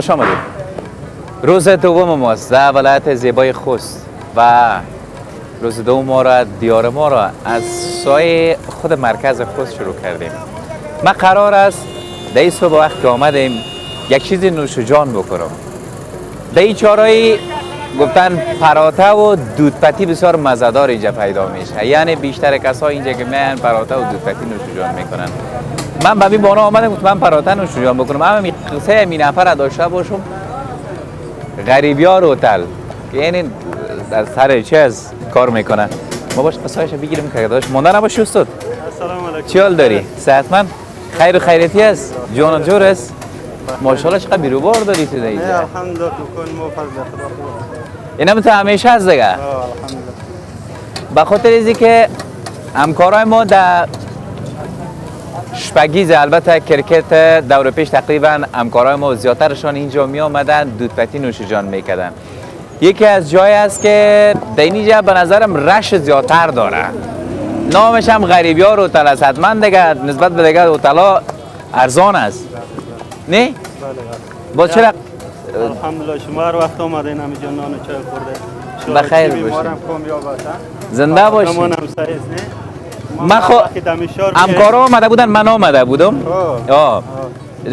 خوش آمدید. روز دوم ماست در ولایت زیبای خوست و روز دوم ما را دیار ما را از سایه خود مرکز خوست شروع کردیم. ما قرار است در این صبح وقت که آمدیم یک چیزی نوش جان بکنم. در این چهارراه گفتن پراته و دودپتی بسیار مزه‌دار اینجا پیدا میشه، یعنی بیشتر کسا اینجا که میان پراته و دودپتی نوش جان میکنن. من به این بانا آمدم گفتم من پراته نوش جان بکنم، اما این قصه می نفر داشته باشم غریبیار هتل، یعنی در سر چیز کار میکنن. ما باش قصایش بگیریم که داشت مونده نباشی استاد. سلام علیکم. چی حال داری؟ صحتمند؟ خیر و خیریتی است؟ جان و جور است؟ ماشاءالله چقدر بیروبار داری تو اینجا. الحمدلله کن مو فضل خدا. اینا تو همیشه از دیگه. الحمدلله. به خاطر اینکه که همکارای ما در شپگیز البته کرکت دور پیش تقریبا همکارای ما زیادترشان اینجا می آمدن دودپتی نوش جان میکردن. یکی از جای است که در اینجا به نظرم رش زیادتر داره. نامش هم غریبیار هتل است. حتما دیگه نسبت به دیگه هتل‌ها ارزان است. نه؟ بله. باز چرا الحمدلله شما هر وقت اومدین همینجا نان و چای خورده. بخیر باشید. بیمارم کامیاب هستن. زنده باشید. من هم سعی است نه. من خو همکارا آمده بودن، من آمده بودم.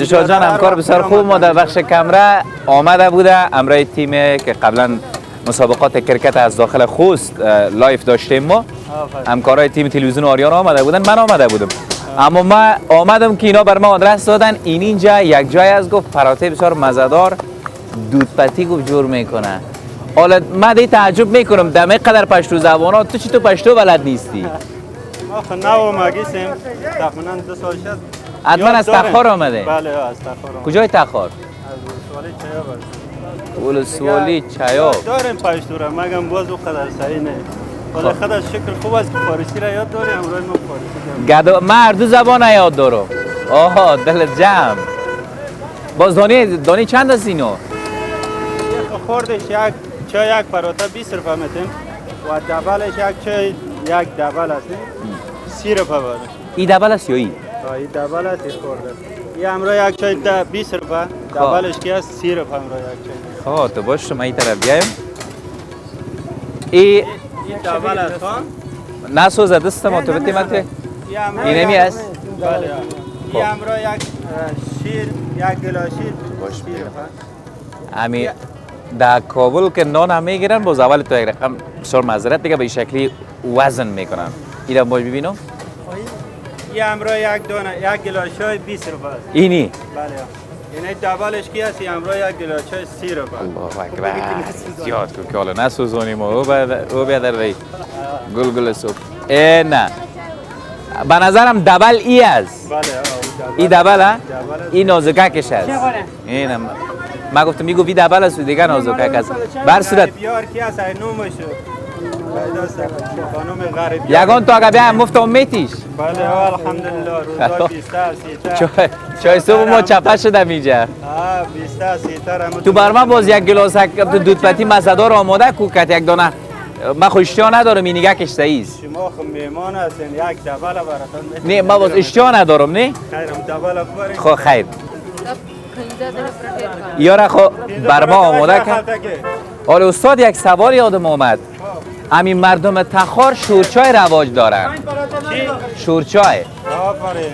شاه جان همکار بسیار خوب ما در بخش کمره آمده بوده، امرای تیم که قبلا مسابقات کرکت از داخل خوست لایف داشتیم. ما همکارای تیم تلویزیون آریان آمده بودن، من آمده بودم. اما ما آمدم که اینا بر ما آدرس دادن اینجا یک جای از گفت پراته بسیار مزه‌دار دودپتی گفت جور میکنه. حالا من دی تعجب میکنم دمه قدر پشتو زبانا تو چی تو پشتو بلد نیستی؟ ما خو نو مگیسیم تقریبا 2 سال شد. حتما از تخار آمده؟ بله از تخار. کجای تخار؟ از سوالی چیا باشه. ولسوالی چیا. داریم پشتو را مگم باز او قدر صحیح نه. حالا خدا شکر خوب است که فارسی را یاد داریم، امروز ما فارسی داریم. گدو من هر دو زبان یاد دارم. آها دل جمع. باز دانی چند است اینو؟ خوردش یک چای یک پراته 20 روپه میتیم و دبلش یک چای یک دبل است 30 روپه باشه. این دبل است یا این؟ این دبل است خورده. این امروز یک چای 20 روپه دبلش کی است 30 روپه امروز یک چای. خب تو باش شما این طرف بیایم. این دبل است ها؟ نسوزه دست ما تو بتیمت این نمی است؟ بله. این امروز یک شیر یک گلاس شیر باش 30 روپه. امی در کابل که نان هم میگیرن باز اول تو یک رقم بسیار معذرت دیگه به این شکلی وزن میکنن. اینا باش ببینم. این امروز یک دانه یک گلاس چای 20 روپه است. اینی؟ بله. یعنی دبلش کی است امروز یک گلاس چای 30 روپه. الله اکبر. زیاد کو که حالا نسوزونیم او بیا در ری گل صبح. نه به نظرم دبل ای است. بله ای دبل ها؟ ای نازککش است. اینم ما گفتم میگو وی دبل است دیگه نازکک است. بر صورت بیار کی است نومش خانم غریب یگان تو اگه بیا مفتم میتیش. بله الحمدلله روزا 20 تا 30 چای صبح ما چپه شدم اینجا. 20 تا 30 تا تو بر من باز یک گلاس دودپتی مزه‌دار آماده کوکت یک دانه. من خو اشتیا ندارم این نگه کش سعیز. شما خو میهمان هستین یک دبل براتون. نه ما باز اشتیا ندارم نه. خیرم دبل بخورین. خو خیر. یارا خو بر ما آماده کرد. آره استاد یک سوال یادم اومد. همین مردم تخار شورچای رواج دارن. شورچای. آفرین.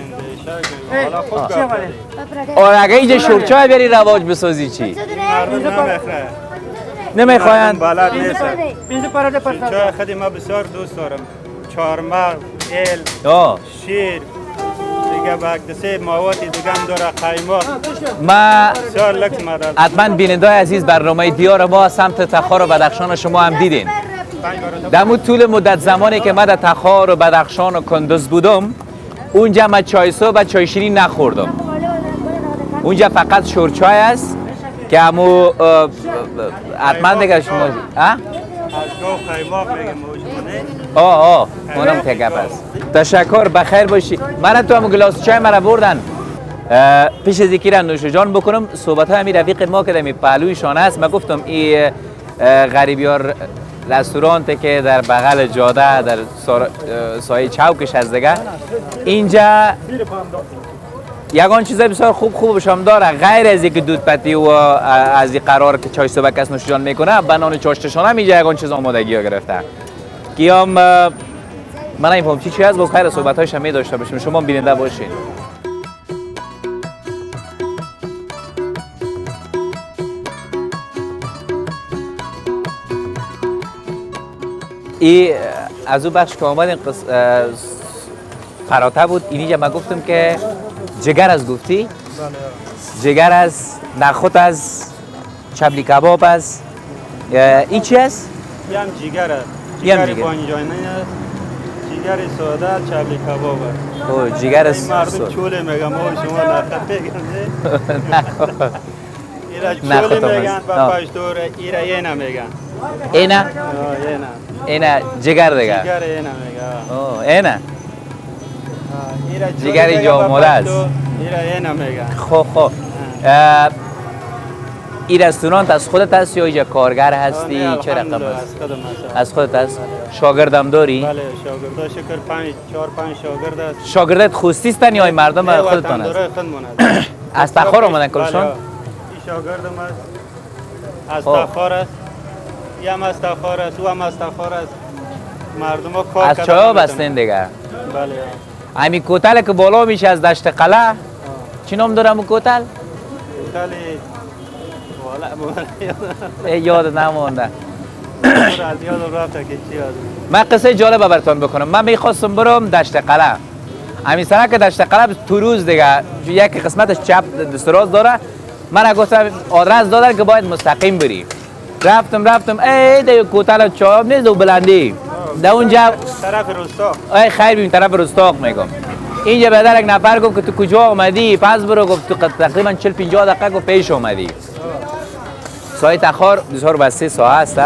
حالا خوب گفت. آره اگه اینجا شورچای بری رواج بسازی چی؟ مردم نمیخواین؟ بلد نیستن. چای خودی ما بسیار دوست دارم. چهارمغز، ال، شیر، دیگه بگدسه موادی دیگه هم داره قیماق. ما بسیار لکس مدد. حتما بیننده عزیز برنامه دیار ما سمت تخار و بدخشان شما هم دیدین. در طول مدت زمانی که من در تخار و بدخشان و کندوز بودم اونجا من چای صبح و چای شیرین نخوردم. اونجا فقط شورچای است که همو حتما دیگه شما از گو قیماق میگم اونم که گپ است. تشکر بخیر باشی. من تو همون گلاس چای مرا بردن پیش از اینکه نوش جان بکنم صحبت های همین رفیق ما که در پهلویشان است. من گفتم این غریبیار رستورانت که در بغل جاده در سایه چوکش از دیگه اینجا یگان چیز بسیار خوبش هم داره غیر از اینکه دود پتی و از این قرار که چای صبح کس نوشیدن میکنه بنان چاشتشان هم اینجا یگان چیز آمادگی ها گرفته که هم من نمیفهم چی هست با خیر صحبت هایش هم می داشته باشیم شما بیننده باشین. ای از اون بخش که آمدین پراته بود اینجا من گفتم که جگر از گفتی؟ جگر از نخود از چبلی کباب از این چی است؟ این هم جگر است جگر بانجانی است جگر ساده چبلی کباب است اوه جگر ساده مردم چوله میگم ما شما نخود میگن ایره چوله میگن با پشتور ایره اینا میگن اینا؟ اینا جگر دیگه جگر اینا میگه اوه اینا جگر اینجا آماده است ایره اینا میگن خب این رستوران از خودت هست یا اینجا کارگر هستی؟ چه رقم است؟ از خودت هست؟ شاگردم داری؟ بله شاگردا شکر 4-5 شاگرد است شاگردت خوستی هستن یا این مردم خودتان است؟ از تخار آمدن کلشون؟ این شاگردم است از تخار است این هم از تخار است او هم از تخار است مردم ها کار از چای بستین دیگه؟ بله همین کوتل که بالا میشه از دشت قلعه چی نام دارم اون کوتل؟ کوتل یاد نمونده من قصه جالب براتون بکنم من میخواستم برم دشت قلعه همین سرک دشت قلعه تو روز دیگه یک قسمتش چپ دستراز داره من گفتم آدرس دادن که باید مستقیم بری رفتم ای دیو کوتل چاب نیست دو بلندی در اونجا طرف رستاق ای خیر ببین طرف رستاق میگم اینجا به در یک نفر گفت که تو کجا آمدی پس برو گفت تو تقریبا 40-50 دقیقه گفت پیش اومدی سایت تخار 2003 ساعه است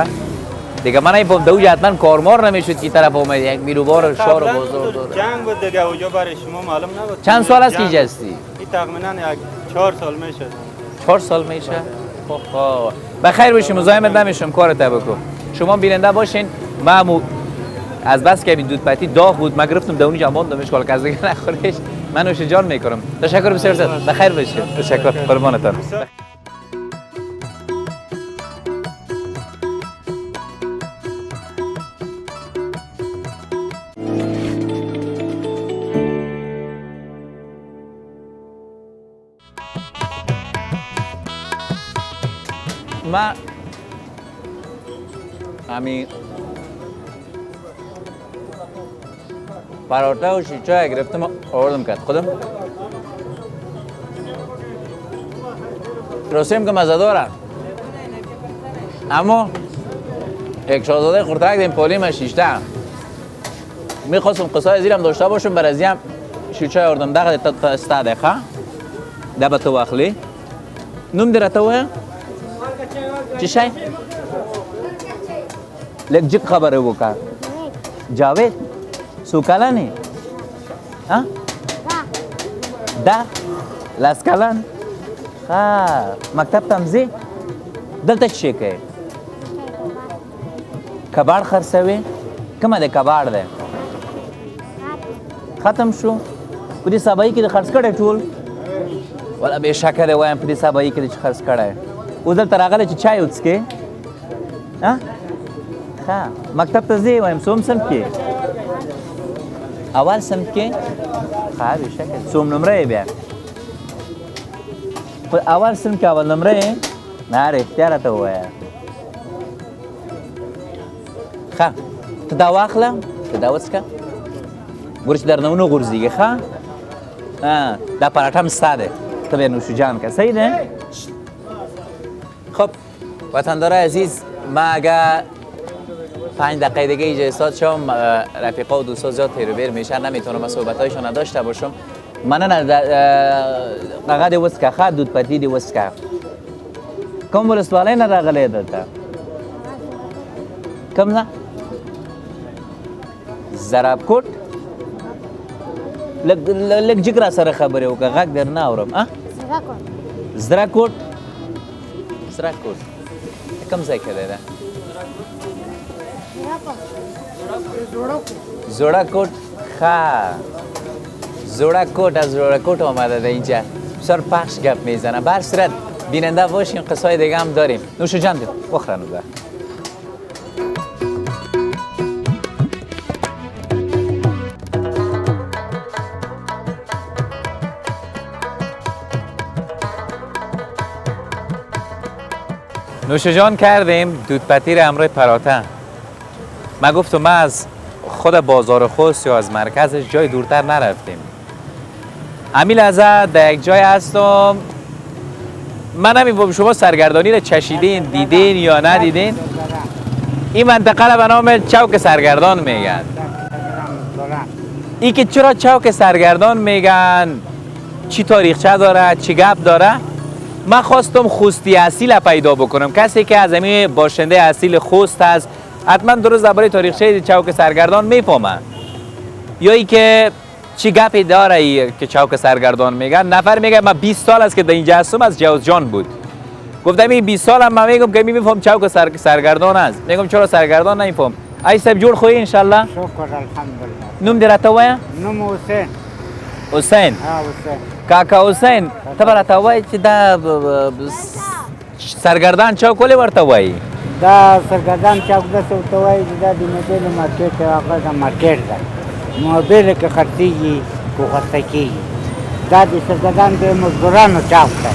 دیگه من نمیفهم دو حتما کارمار نمیشد که طرف اومد یک بیروبار شهر بازار داره جنگ بود دیگه اونجا برای شما معلوم نبود چند سال است که اینجا هستی این تقریبا 4 سال میشه 4 سال میشه خب بخیر باشیم مزاحمت نمیشم کارت بکن شما بیننده باشین من از بس که این دود پتی داغ بود من گرفتم دونی جماعت دمش کال از دیگه نخوریش من نوش جان میکنم تشکر بسیار زیاد بخیر باشید تشکر قربانتان من همین پراته و شیچه گرفتم آوردم کرد خودم رسیم که مزه داره اما یک شاهزاده خورتک دیم پولی من شیشته میخواستم قصه زیرم داشته باشم برای هم شیچه آوردم دقیقه تا استه دقیقه دبه تو اخلی نوم دیره توه چی شای؟ لک جک خبره بکن جاوید سوکالانی؟ ها؟ ده لاسکالان؟ مکتب تمزی؟ دلته چی که؟ کباړ خرڅوي؟ کومه ده کباړ ده؟ ختم شو؟ په دې سبایي کې د خرڅ کړی ټول؟ ولا بېشکه دی وایم په دې سبایي کې د چې خرڅ کړی اوس دلته راغلی چې چای وڅکې ښه مکتب ته ځې وایم څوم صنف کې اول صنف کې ښه بېشکه څوم نمره یې بیا په اول صنف کې اول نمره یې نه رښتیا راته ووایه ښه ته دا واخله ته دا وڅکه ګوره چې درنه ونه غورځېږي ښه دا پراټه هم ستا دی ته به یې نوشجان که صحیح دی خب وطندار عزیز ما اگر 5 دقیقه دیگه اینجا ایستاد شم رفیقا و دوستا زیاد پیر و بیر میشن نمیتونم صحبتایشون نداشته باشم من قغه دی وسکه خواه دود پتی دی وسکه کم ولسوالی نراغلی دلته کم نه زراب کوټ لږ جګ را سره خبرې وکړه غږ در نه اورم زرا کوټ زرا کوټ کوم ځای کې دی دا زوړه کوټ ښه زورکوت از زورکوت آمده ده اینجا بسیار پخش گپ میزنه. بر صورت بیننده باشین، قصای دیگه هم داریم. نوش جان دیم بخورن ده. نوش جان کردیم دود پتیر امروی پراته. من گفتم ما از خود بازار خوست یا از مرکزش جای دورتر نرفتیم. امی لحظه در یک جای هستم. من نمی‌دونم شما سرگردانی رو چشیدین، دیدین یا ندیدین؟ این منطقه رو به نام چوک سرگردان میگن. این که چرا چوک سرگردان میگن؟ چی تاریخچه داره؟ چی گپ داره؟ من خواستم خوستی اصیل پیدا بکنم. کسی که از همین باشنده اصیل خوست هست حتما درست درباره تاریخچه چوک سرگردان میفهمه. یا ای که چی گپی داره ای که چوک سرگردان میگن. نفر میگه من 20 سال است که در اینجا هستم، از جوزجان بود. گفتم این 20 سال هم من میگم که میفهم چوک سرگردان است. میگم چرا سرگردان نمیفهم. ای سب جور خوی ان شاء الله. شکر الحمدلله. نوم درته وای؟ نوم حسین. حسین. ها حسین. کاکا حسین ته برته وای چې دا سرگردان چوک ولې ورته وای؟ دا سرګردان چوک د څه ته وایي دا د موبایل مارکیټ هغه د مارکیټ ده. موبایل کې خرڅېږي کو خرڅه کېږي. دا د سرګردان د مزدورانو چوک ده.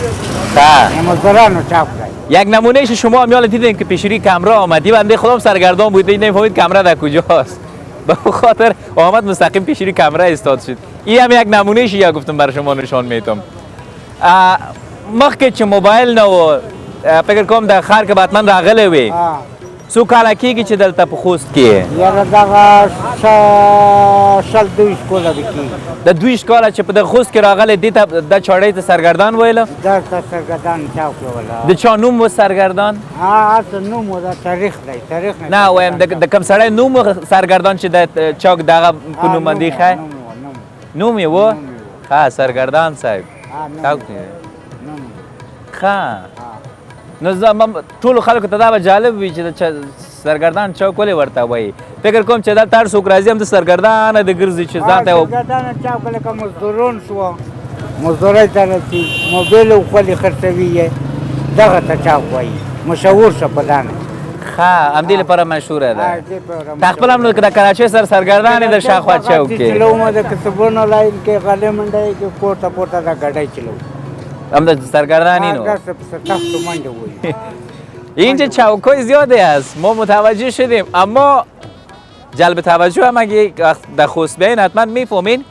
مزدورانو چوک ده. یک نمونهش شما هم یاد دیدین که پیشری کمرا آمدی بنده خودم سرگردان بود نمیفهمید کمرا در کجاست. به خاطر آمد مستقیم پیشری کمرا استاد شد. این هم یک نمونهش یا گفتم برای شما نشان میتم. مخکې چې موبایل نه و فکر کوم د ښار کې باتمن راغلی وي څو کاله کېږي چې دلته په خوست کې یاره دغه شل 22 کاله به کېږي. د 22 کاله چې په دغه خوست کې راغلی دې ته د چاړۍ ته سرګردان ویله؟ دا ته سرګردان چوک ویله. د چا نوم و سرګردان؟ هلته نوم و دا تاریخ دی. تاریخ نه وایم د کوم سړی نوم و سرګردان چې د چوک دغه په نوماندې ښایي؟ نوم یې و؟ ښه سرګردان صاحب چوک دی. ښه نو ټولو خلکو ته دا به جالب وي چې سرګردان چوک ولې ورته وایي. فکر کوم چې دلته هر څوک راځي هم د سرګردانه د ګرځي چې ځان ته سرګردانه چوک لکه مزدورون شو مزدورۍ ته رسي موبایل خپلې خرڅوي یې دغه ته چوک وایي. مشهور شه په دانه. ښه همدې لپاره مشهوره ده. تا خپل هم د کراچۍ سرګردان یې د شاوخوا چوک کې چلوم د کسبونو لاین کې غلې منډی کې پورته پورته دا ګاډی چلوم هم د سرگردانی نو اینجا چوکای زیاده است ما متوجه شدیم اما جلب توجه هم اگه در خوست بیاین حتما میفهمین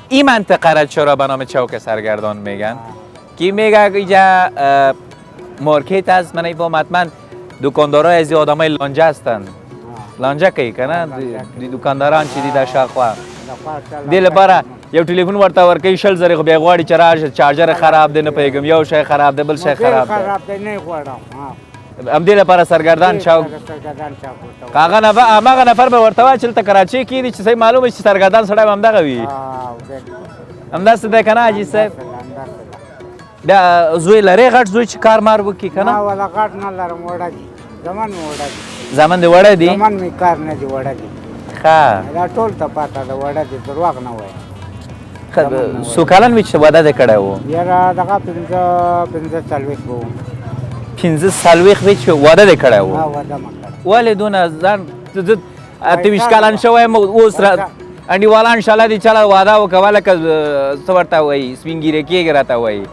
این منطقه را چرا به نام چوک سرگردان میگن کی میگه اینجا مارکت است من نمیفهم حتما دکاندارای از آدمای لانجه هستن لانجه کی کنه دکانداران چی دی در شاخوا دل بارا یو ټلیفون ورته ورکوي 100,000 خو بیا غواړي چې راشه چارجر خراب دی نه پوهېږم یو شی خراب دی بل شی خراب دی نه غواړم همدې لپاره سرګردان چوک هماغه نفر به ورته وایي چې دلته کراچۍ کې دي چې صحیح معلومه چې سرګردان سړی به همدغه وي همداسې دی که نه حاجي صاحب بیا زوی لرې غټ زوی چې کار مار وکړي که نه ولا غټ نه لرم وړه دي زمن مې وړه دي زمن دې وړه دي زمن مې کار نه دي وړه دي ښه دا ټول ته پاته ده وړه دي دروغ نه وایي څو کلن وي چې واده دې کړی و یاره دغه 15 څلوېښت به و 15 څلوېښت وي چې واده دې کړی و واده مې کړی ولې دونه ځان زه 23 کلن شوی یم اوس انډیواله انشاءالله دې چله واده وکړه لکه څه ورته وایي سپین ګیرې کېږي راته وایي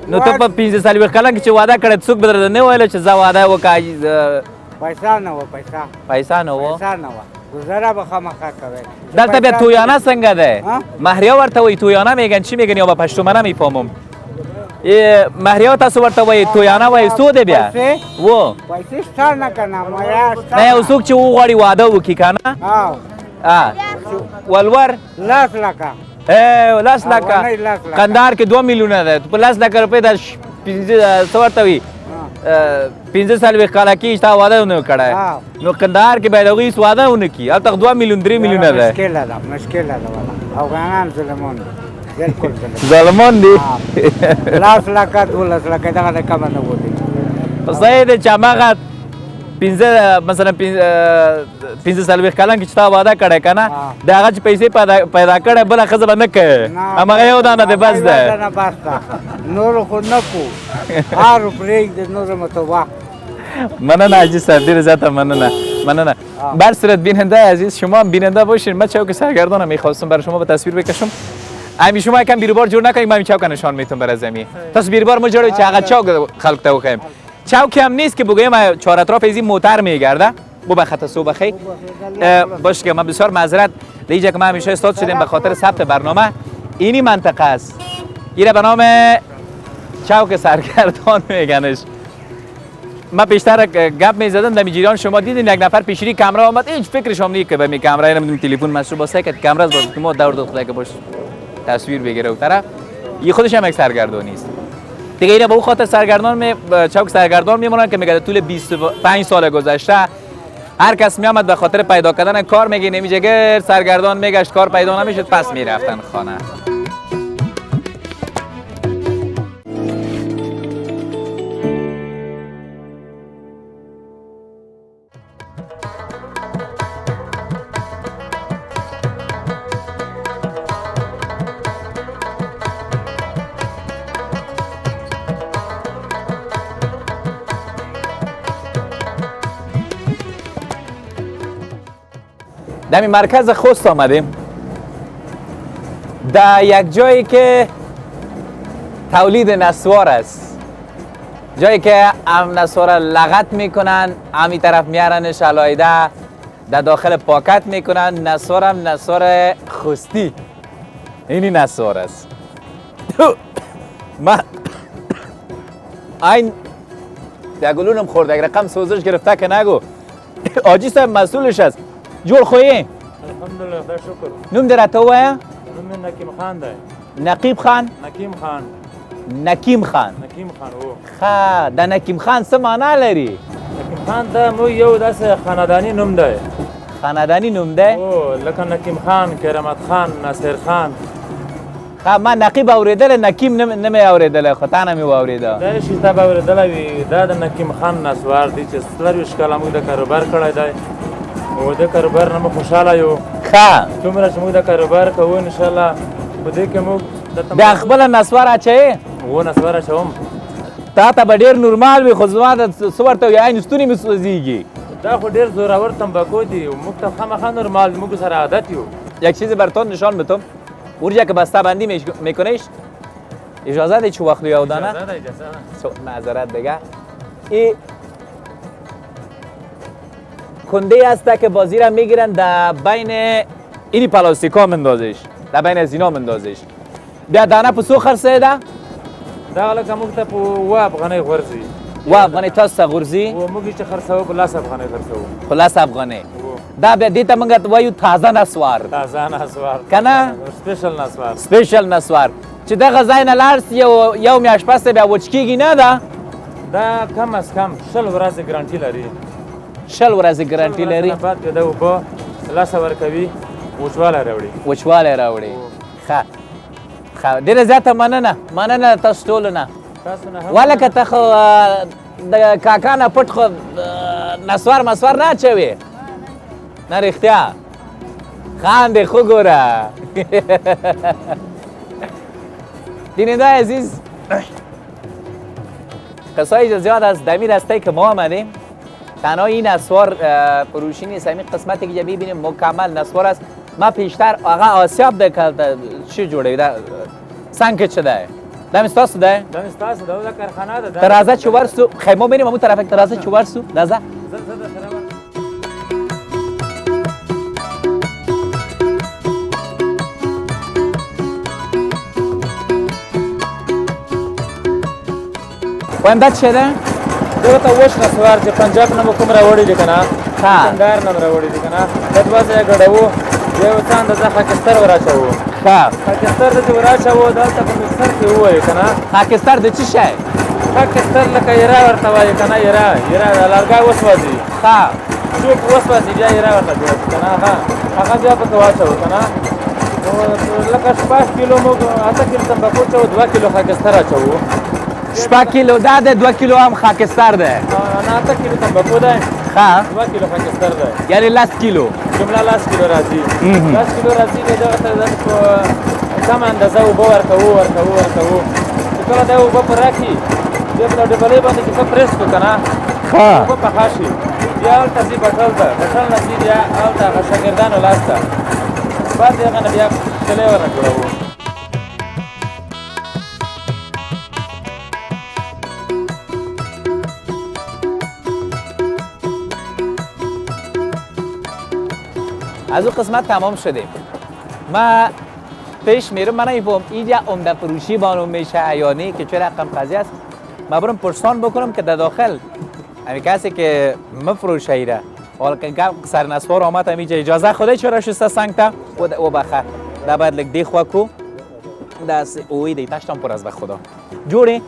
نو ته په 15 څلوېښت کلن کې چې واده کړی څوک به درته نه ویله چې زه واده وکړه پیسه نه وه پیسه نه وه پیسه نه وه گذره به خامخا کوي دلته بیا تویانه څنګه ده مهریه ورته وایي تویانه میگن چی میگن یا به پشتو من نمیفهمم مهریه تاسو ورته وایي تویانه وایي څو دی بیا و پیسې شته نه که نه نه یو څوک چې وغواړي واده وکړي که نه ولور 10 لکه 10 لکه کندهار کې 2 میلیونه ده په 10 لکه روپۍ د څه ورته وي 15 څلوېښت کاله کېږي تا واده ونه کړی نو کندهار کې باید هغوی هېڅ واده ونه کړي هلته 2 میلیون 3 میلیونه ده مشکله ده افغانان ظلمون دي بالکل ظلمون دي 10 لکه 12 لکه دغه نه کمه نه بولي خو صحیح دی چې هماغه مثلا 15 کلن کې چې تا واده کړی که نه د هغه چې پیسې پیدا کړی بله ښځه به نه کوې همغه یو دانه دی بس دی نه بس ده نورو خو نه کو هارو پرېږدې نورو متوبه مننه حاجی صاحب ډیر زیاده مننه بر صورت بیننده عزیز شما هم بیننده باشین. من چوک سرگردانم میخواستم برای شما به تصویر بکشم. امی شما یکم بیروبار جور نکنید من چوک نشان میتونم برای زمین تاس بیروبار ما جوری چاقا چوک خلق تو خیم چوک هم نیست که بگویم چهار اطراف از این موتر میگرده بو بخط صبح خیر باشه که من بسیار معذرت دیگه که من همیشه استاد شدیم به خاطر ثبت برنامه اینی منطقه است اینه به نام چوک سرگردان میگنش. من بیشتر گپ میزدم در جریان شما دیدین یک نفر پیشری کامرا آمد هیچ فکرش هم نیست که به می کامرا اینم تلفن مشروب واسه که کامرا از که ما دور خدا که باش تصویر بگیره و طرف این خودش هم یک سرگردانی است دیگه. اینا به اون خاطر سرگردان چوک سرگردان میمونن که میگه طول 25 سال گذشته هر کس میامد به خاطر پیدا کردن کار میگه نمیجه سرگردان میگشت کار پیدا نمیشد پس میرفتن خانه. در مرکز خوست آمدیم در یک جایی که تولید نسوار است جایی که هم نسوار لغت میکنن همی طرف میارنش علایده در داخل پاکت میکنن نسوار هم نسوار خوستی اینی نسوار است من این دگلونم خورده اگر رقم سوزش گرفته که نگو آجی صاحب مسئولش است جور خویی؟ الحمدلله خدا شکر. نوم در تو ویا؟ نوم نکیم خان ده. نقیب خان؟ نکیم خان. نکیم خان. نکیم خان او. خا د نکیم خان څه معنا لري؟ نکیم خان ده مو یو داسې خاندانی نوم ده. خاندانی نوم ده؟ او لکه نکیم خان، کرامت خان، ناصر خان. خا ما نقیب اوریدل نکیم نمی اوریدل خو تا نمی اوریدل. دا شي تا به اوریدل وي دا د نکیم خان نسوار دی چې څلوېښت کاله موږ د کاروبار کړی دی. او د کاروبار نه مو خوشاله یو ښه څومره چې موږ د کاروبار کوو انشاءالله په دې کې موږ بیا خپله نسوار اچوې و نسوار اچوم تا ته به ډېر نورمال وي خو زما د څه ورته وایي ستونی مې سوځېږي دا خو ډېر زورور تنباکو دي موږ ته خامخا نورمال موږ سره عادت یو یک چیز براتون نشان بدم اونجا که بسته بندی میکنیش اجازه دی چه وقت یه دانه اجازه ده اجازه معذرت دیگه این کنده است که بازی را میگیرن در بین اینی پلاستیکا مندازش در بین از اینا مندازش بیا دانه پسو خرسه ده دا لکه موږ ته په 2 افغانۍ غورځي و افغانۍ تاسو ته غورځي و موږ چې خرڅوو په 10 افغانۍ خرڅوو په 10 افغانۍ دا بیا دې ته موږ وایو تازه نسوار تازه نسوار کنه سپیشل نسوار سپیشل نسوار چې دغه ځای نه لاړ سي یو میاشت پس بیا وچ کېږي نه ده دا کم از کم 10 ورځې ګرانټي لري 10 ورځې ګرانټي لري بعد کې دا اوبه لاسه ورکوي وچوالی راوړي وچوالی راوړي ښه ښه ډېره زیاته مننه تاسو ټولو نه ولکه ته خو د کاکا نه پټ خو نسوار مسوار نه اچوې نه رښتیا خاندې خو ګوره بیننده عزیز قصای زیاد از دمی رسته که ما آمدیم تنها این نسوار فروشی نیست همین قسمتی که ببینیم مکمل نسوار است ما پیشتر آقا آسیاب ده که چی جوړوي دا څنګه چه ده دا مستاس ده دا مستاس ده دا کارخانه ده ترازه چه ورسو خیمه بریم همون طرف ترازه چه ورسو رازه ویم دا چه ده؟ دغه ته وش نسوار چې پنجاب نه کوم راوړي دي کنه کندهار نه راوړي دي کنه د دوازه غړو یو څان د خاکستر وراچو ښه خاکستر د وراچو دلته په مستر کې وای کنه خاکستر د چی شي خاکستر لکه یرا ورته وای کنه یرا لارګا وسوځي ښه څوک وسوځي بیا یرا ورته جوړ کنه هغه بیا په واچو کنه لکه 5 کیلو موږ 8 کیلو تنباکو چو 2 کیلو خاکستر اچو شپږ کیلو دا ده 2 کیلو هم خاکستر ده 9 کیلو تنباکو ده ښه 2 کیلو خاکستر ده یعنی 10 کیلو جمله 10 کیلو راځي 10 کیلو راځي که دغه ته په سمه اندازه اوبه ورکوو چې کله دا اوبه په راکړي بیا په ډبلۍ باندې چې ښه پرېس کړو که نه اوبه پخه شي بیا هلته ځي بټل ته بټل نه ځي بیا هلته هغه شاګردانو لاس ته بعد د هغه نه بیا چلی ورنه جوړوو از اون قسمت تمام شدیم ما پیش میرم من نمیفهم اینجا عمده فروشی بانون میشه یا نه که چه رقم قضیه است ما برم پرسان بکنم که در داخل همین کسی که مفروشه ایره حالا که سر نسوار آمد همینجا اجازه خوده چرا شسته سنگتا او بخه در باید لگ دی خواه کو دست اوی دی تشتم پر از به خدا جوری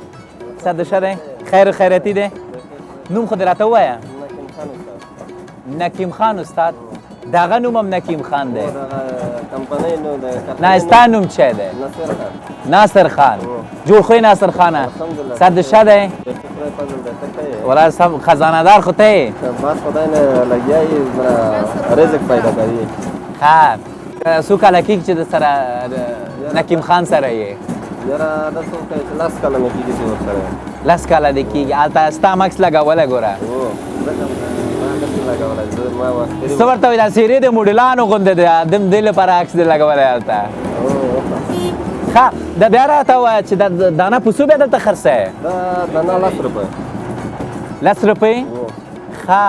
صد شده خیر خیرتی ده نوم خود رات وایه نکیم خان استاد داغه نومم نکیم خان ده کمپنی نو ده نه استا نوم چه ده ناصر خان جور خوی ناصر خانه صد شده ولا سب خزانه دار خود ته بس خدای نه لګیای رزق پیدا کوي ها سو کله کی چې د سره نکیم خان سره یې یاره د څو کې لاس کله مې کیږي ور سره لاس کاله د کیږي الته استا ماکس لګاوله ګوره څه ورته وایي دا سیرې د موډلانو غوندې ده دم دې لپاره عکس دې لګولی هلته ښه دا بیا راته ووایه چې دا دانه پسو بیا دلته خرڅوې دا دانه 10 روپۍ 10 روپۍ ښه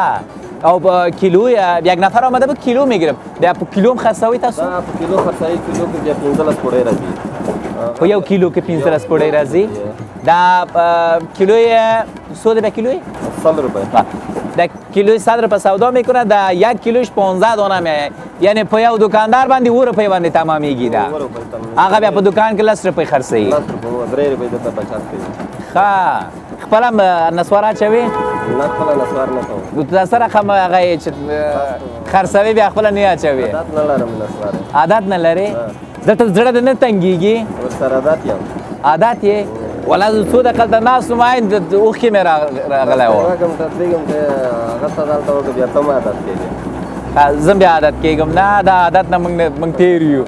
او په کیلو یک نفر آمده بود کیلو میگیرم بیا په کیلو هم خرڅوئ تاسو دا په کیلو خرڅوي کیلو کې بیا 15 پوړۍ راځي په یو کیلو کې 15 پوړۍ راځي دا کیلو یې څو دی بیا کیلو یې 100 روپۍ دا کیلوی 100 روپه سودا میکنه دا یک کیلوش 15 دانه میایه یعنی په یو دکاندار باندې 2 روپۍ باندې تمامیږي دا هغه بیا په دکان کې 10 روپۍ خرڅوي 10 روپۍ 3 روپۍ د بچات کوي ښه خپل هم نسوار اچوي نه خپل نسوار نه کوم د سره خم هغه چې خرڅوي بیا خپل نه اچوي عادت نه لرم نسوار عادت نه لري دلته زړه نه تنګيږي ورسره عادت یم عادت یې ولا څو دقیقه د ناس ماین د اوخې مې راغلی و کوم ته دیګم ته هغه ته دلته وګ بیا ته عادت کېږي زم بیا عادت کېږم نه دا عادت نه موږ تېر یو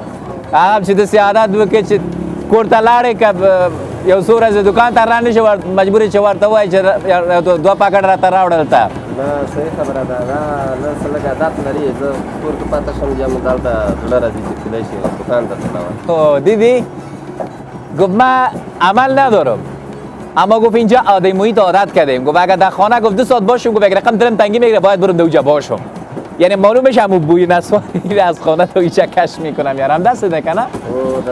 هغه چې داسې عادت وکړي چې کور ته لاړې که یو څو ورځې دکان ته رانشي مجبور چې ورته ووایي چې 2 پاکټ راته راوړل ته نه صحیح خبره ده نه څه لږ عادت لري زه کور کې پاتې شم بیا مې دلته زړه راځي چې کیدای شي دکان ته تلم دیدی گفت من عمل ندارم اما گفت اینجا عادی محیط عادت کردیم گفت اگر در خانه گفت 2 ساعت باشم گفت اگر رقم دلم تنگی میگیره باید برم دوجا باشم یعنی معلوم بشه همون بوی نسواری از خانه تا اینجا کش میکنم یارم دست ده کنه او دست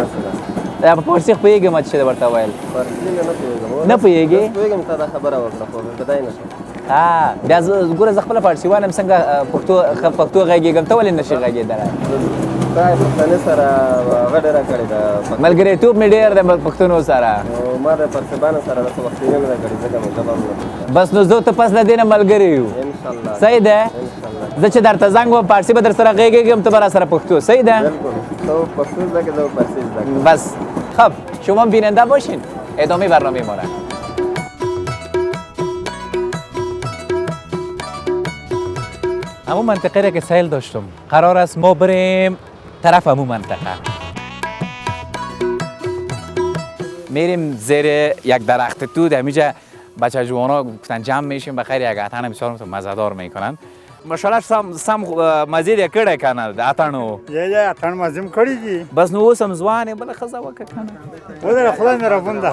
ده پارسی خو ما چه ورته ویل نه پوهیږي پوهیږم ته دا خبره وکړه خو بدای نشم بیا ګوره زه خپله فارسي وایم څنګه پښتو غږېږم ته ولې نشي غږېدلی دا پښتنې سره هغه ډېره کړې ده ملګریتوب مې ډېر دی پښتنو سره ما د پرسبانو سره داسې وختي نه ده کړې ځکه مې ژبه هم نه بس نو زه ته پس له دې نه ملګری یو انشاءالله صحیح ده زه چې درته زنګ وم فارسي به در سره غږېږم ته به را سره پښتو صحیح ده بالکل تو پښتو زده که زه فارسی زده کنم بس خب شما بیننده باشین ادامه برنامه ما را همون منطقه را که سیل داشتم قرار است ما بریم طرف همون منطقه میریم زیر یک درخت توت همینجا بچه جوانا گفتن جمع میشیم بخیر یک اتن بسیار مزهدار میکنن ماشاءالله سم مزید یک کړه کنه د اتنو یا اتن مزم کړی دي بس نو اوس هم ځوان بل خزا وکړه کنه ودره خدای مې را بنده